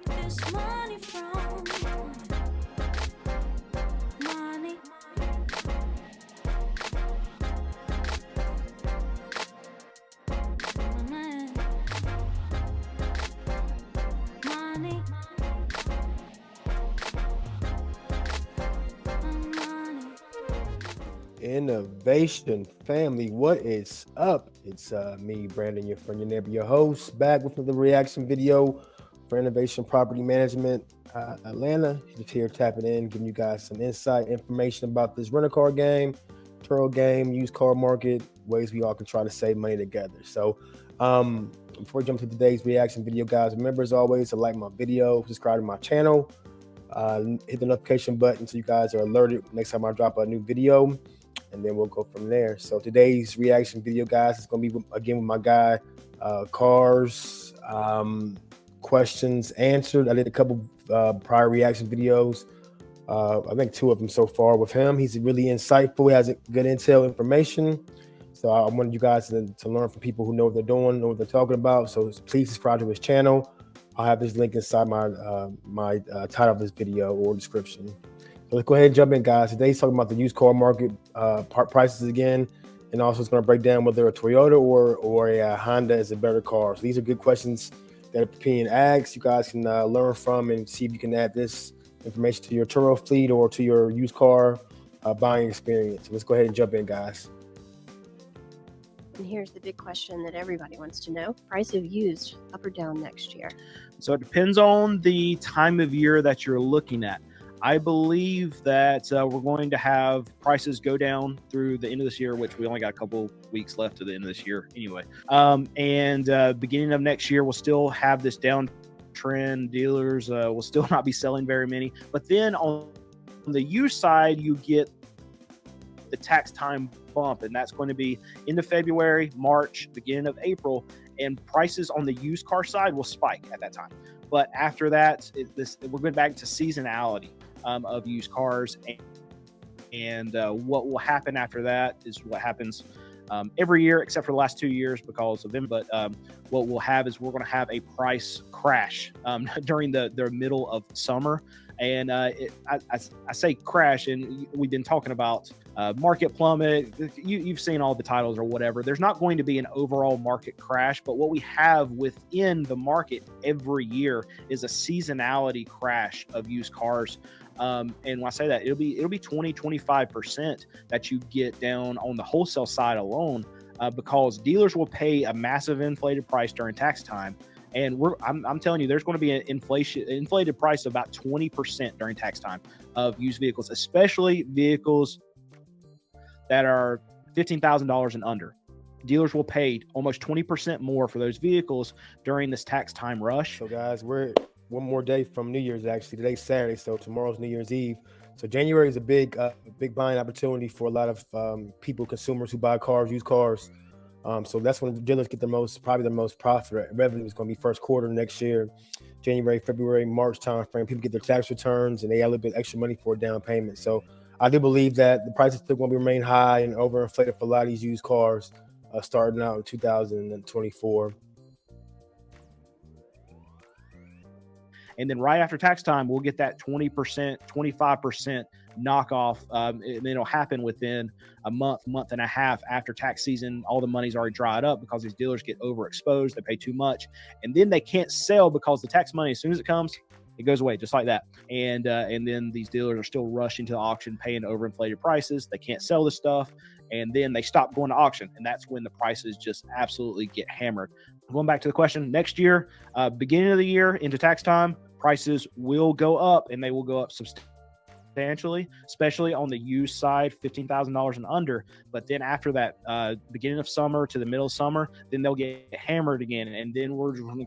this money from? Money. Man. Money. Money. Innovation family, what is up? It's me, Brandon, your friend, your neighbor, your host, back with another reaction video for Innovation Property Management Atlanta. Just here tapping in, giving you guys some insight, information about this rental car game, Turo game, used car market, ways we all can try to save money together. So, before we jump to today's reaction video, guys, remember as always to like my video, subscribe to my channel, hit the notification button so you guys are alerted next time I drop a new video. And then we'll go from there. So today's reaction video, guys, is going to be again with my guy, Cars Questions Answered. I did a couple prior reaction videos. I think 2 of them so far with him. He's really insightful. He has good intel information. So I wanted you guys to learn from people who know what they're doing, know what they're talking about. So please subscribe to his channel. I'll have his link inside my title of this video or description. So let's go ahead and jump in, guys. Today he's talking about the used car market part prices again, and also it's going to break down whether a Toyota or a Honda is a better car. So these are good questions that are being asked. You guys can learn from and see if you can add this information to your Turo fleet or to your used car buying experience. So let's go ahead and jump in, guys. And here's the big question that everybody wants to know. Price of used, up or down next year? So it depends on the time of year that you're looking at. I believe that we're going to have prices go down through the end of this year, which we only got a couple weeks left to the end of this year anyway. Beginning of next year, we'll still have this downtrend. Dealers will still not be selling very many. But then on the used side, you get the tax time bump, and that's going to be into February, March, beginning of April, and prices on the used car side will spike at that time. But after that, we're going back to seasonality of used cars, and what will happen after that is what happens every year except for the last 2 years because of them. But what we'll have is we're going to have a price crash during the middle of summer. And I say crash, and we've been talking about market plummet. You've seen all the titles or whatever. There's not going to be an overall market crash, but what we have within the market every year is a seasonality crash of used cars. And when I say that, it'll be 20-25% that you get down on the wholesale side alone, because dealers will pay a massive inflated price during tax time. And I'm telling you, there's going to be an inflated price of about 20% during tax time of used vehicles, especially vehicles that are $15,000 and under. Dealers will pay almost 20% more for those vehicles during this tax time rush. So guys, we're one more day from New Year's. Actually, today's Saturday, so tomorrow's New Year's Eve. So January is a big buying opportunity for a lot of people, consumers who buy cars, used cars. So that's when the dealers get probably the most profit. Revenue is going to be first quarter next year, January, February, March time frame. People get their tax returns and they have a little bit extra money for a down payment. So I do believe that the prices still going to remain high and overinflated for a lot of these used cars starting out in 2024. And then right after tax time, we'll get that 20%, 25% knockoff. And it'll happen within a month and a half after tax season. All the money's already dried up because these dealers get overexposed. They pay too much. And then they can't sell because the tax money, as soon as it comes, it goes away just like that. And then these dealers are still rushing to the auction, paying overinflated prices. They can't sell the stuff. And then they stop going to auction. And that's when the prices just absolutely get hammered. Going back to the question, next year, beginning of the year into tax time, prices will go up, and they will go up substantially, especially on the used side, $15,000 and under. But then after that, beginning of summer to the middle of summer, then they'll get hammered again. And then we're going to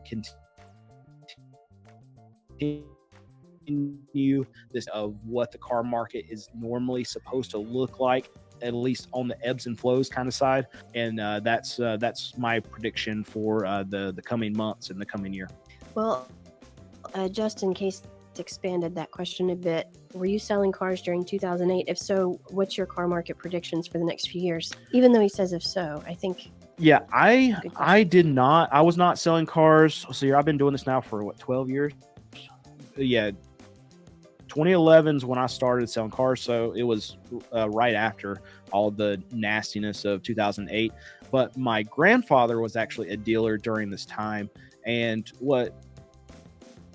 continue this of what the car market is normally supposed to look like, at least on the ebbs and flows kind of side. And that's my prediction for the coming months and the coming year. Well, just in case expanded that question a bit, were you selling cars during 2008? If so, what's your car market predictions for the next few years? Even though he says if so, I think. Yeah, I did not. I was not selling cars. So I've been doing this now for 12 years. yeah, 2011 is when I started selling cars, so it was right after all the nastiness of 2008. But my grandfather was actually a dealer during this time, and what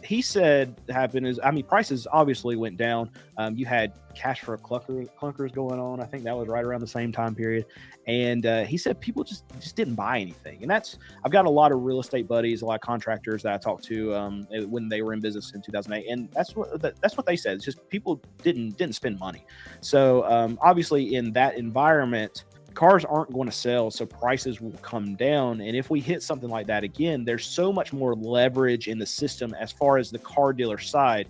he said happened is, I mean, prices obviously went down. You had cash for clunkers going on. I think that was right around the same time period. And he said people just didn't buy anything. And I've got a lot of real estate buddies, a lot of contractors that I talked to when they were in business in 2008. And that's what they said. It's just people didn't spend money. So obviously in that environment, cars aren't going to sell, so prices will come down. And if we hit something like that again, there's so much more leverage in the system as far as the car dealer side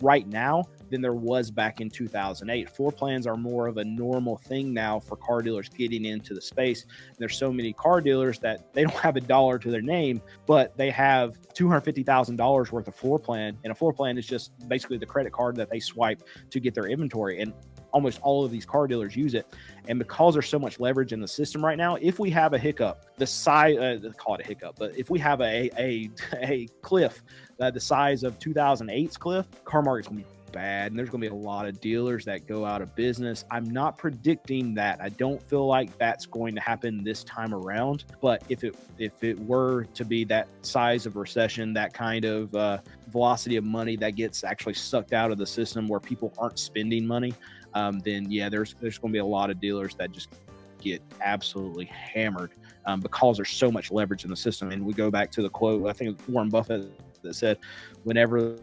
right now than there was back in 2008. Floor plans are more of a normal thing now for car dealers getting into the space. And there's so many car dealers that they don't have a dollar to their name, but they have $250,000 worth of floor plan. And a floor plan is just basically the credit card that they swipe to get their inventory. And almost all of these car dealers use it. And because there's so much leverage in the system right now, if we have a hiccup, the size, call it a hiccup, but if we have a cliff the size of 2008's cliff, car market's going to be bad. And there's going to be a lot of dealers that go out of business. I'm not predicting that. I don't feel like that's going to happen this time around. But if it were to be that size of recession, that kind of velocity of money that gets actually sucked out of the system where people aren't spending money, then yeah, there's going to be a lot of dealers that just get absolutely hammered because there's so much leverage in the system. And we go back to the quote, I think it was Warren Buffett that said, whenever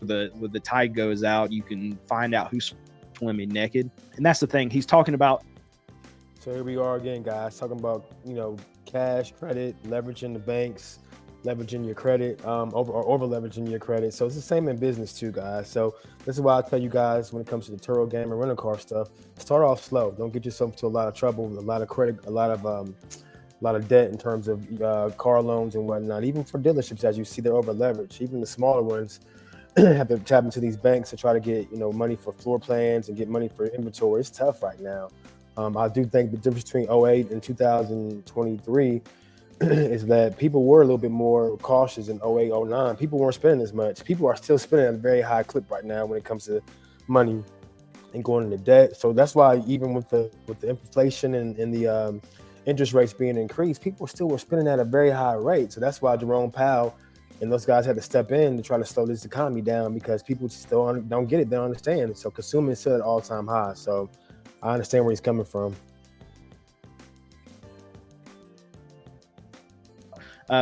the tide goes out, you can find out who's swimming naked. And that's the thing he's talking about. So here we are again, guys, talking about, cash, credit, leveraging the banks, leveraging your credit, over leveraging your credit. So it's the same in business too, guys. So this is why I tell you guys, when it comes to the Turo Game and rental car stuff, start off slow. Don't get yourself into a lot of trouble, a lot of credit, a lot of debt in terms of car loans and whatnot. Even for dealerships, as you see, they're over leveraged. Even the smaller ones have to tap into these banks to try to get money for floor plans and get money for inventory. It's tough right now. I do think the difference between 08 and 2023 is that people were a little bit more cautious in 08, 09. People weren't spending as much. People are still spending at a very high clip right now when it comes to money and going into debt. So that's why even with the inflation and the interest rates being increased, people still were spending at a very high rate. So that's why Jerome Powell and those guys had to step in to try to slow this economy down, because people still don't get it, they don't understand. So consuming is still at all-time high. So I understand where he's coming from.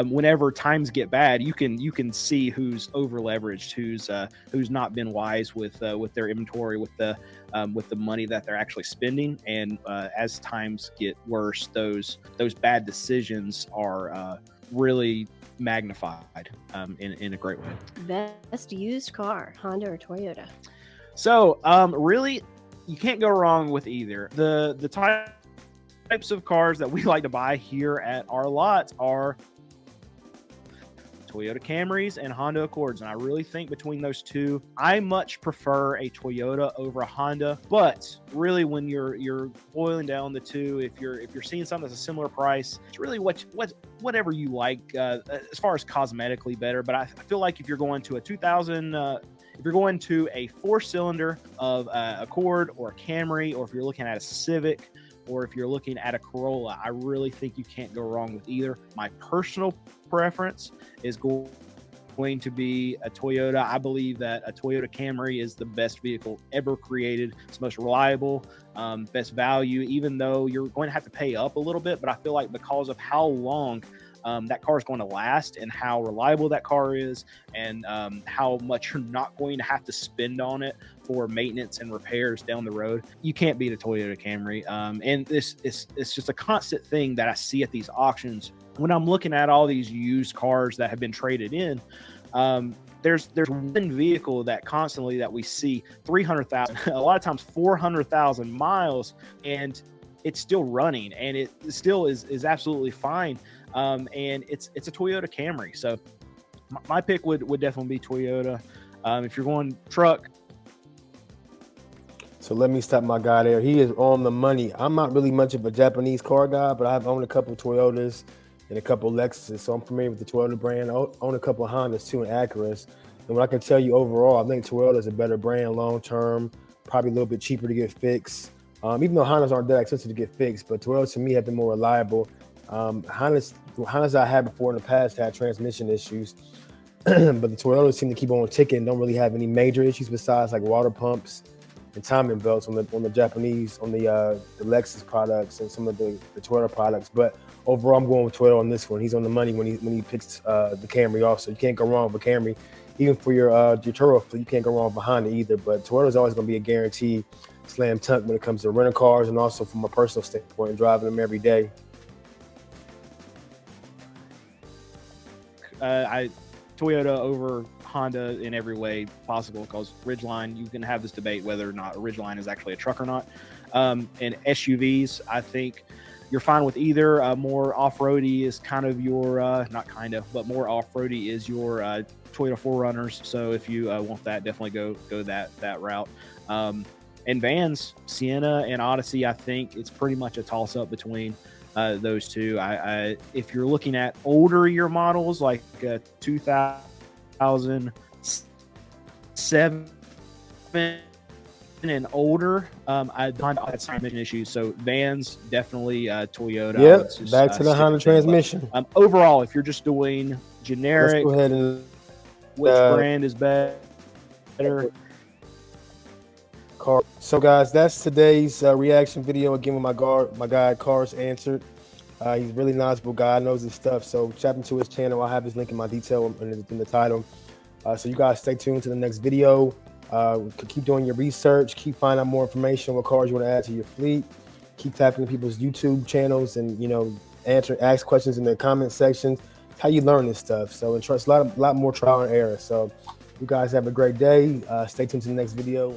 Whenever times get bad, you can see who's over leveraged, who's not been wise with their inventory, with the money that they're actually spending. And as times get worse, those bad decisions are really magnified in a great way. Best used car, Honda or Toyota? So really, you can't go wrong with either. The types of cars that we like to buy here at our lot are Toyota Camrys and Honda Accords, and I really think between those two, I much prefer a Toyota over a Honda. But really, when you're boiling down the two, if you're seeing something that's a similar price, it's really whatever you like as far as cosmetically better. But I feel like if you're going to a 2000, if you're going to a 4-cylinder of Accord or a Camry, or if you're looking at a Civic, or if you're looking at a Corolla, I really think you can't go wrong with either. My personal preference is going to be a Toyota. I believe that a Toyota Camry is the best vehicle ever created. It's the most reliable, best value, even though you're going to have to pay up a little bit. But I feel like because of how long that car is going to last and how reliable that car is, and how much you're not going to have to spend on it for maintenance and repairs down the road, you can't beat a Toyota Camry. And it's just a constant thing that I see at these auctions when I'm looking at all these used cars that have been traded in. There's one vehicle that constantly that we see 300,000, a lot of times 400,000 miles, and it's still running, and it still is absolutely fine. And it's a Toyota Camry. So my pick would definitely be Toyota. If you're going truck. So let me stop my guy there. He is on the money. I'm not really much of a Japanese car guy, but I've owned a couple of Toyotas and a couple of Lexuses, so I'm familiar with the Toyota brand. I own a couple of Hondas too, and Acuras. And what I can tell you overall, I think Toyota is a better brand long term, probably a little bit cheaper to get fixed. Even though Hondas aren't that expensive to get fixed, but Toyota to me have been more reliable. Hondas I had before in the past had transmission issues, but the Toyotas seem to keep on ticking. Don't really have any major issues besides like water pumps and timing belts on the Japanese, on the Lexus products and some of the Toyota products. But overall, I'm going with Toyota on this one. He's on the money when he picks the Camry also. You can't go wrong with Camry. Even for your Turo, you can't go wrong with Honda either. But Toyota's always going to be a guaranteed slam dunk when it comes to rental cars and also from a personal standpoint, driving them every day. Toyota over Honda in every way possible, because Ridgeline, you can have this debate whether or not a Ridgeline is actually a truck or not. And SUVs, I think you're fine with either. More off-roady is kind of your, but more off-roady is your Toyota 4Runners. So if you want that, definitely go that route. And vans, Sienna and Odyssey, I think it's pretty much a toss-up between those two. If you're looking at older year models like 2007 and older, I had transmission issues. So vans, definitely Toyota. Yep, back to the Honda transmission. Overall, if you're just doing generic, let's go ahead and which brand is better? Car. So guys, that's today's reaction video again with my guy Cars Answered. He's a really knowledgeable guy, knows his stuff. So tap into his channel. I'll have his link in my detail in the title. So you guys stay tuned to the next video. Keep doing your research. Keep finding out more information, what cars you want to add to your fleet. Keep tapping people's YouTube channels and ask questions in the comment section. It's how you learn this stuff. So and trust a lot more trial and error. So you guys have a great day. Stay tuned to the next video.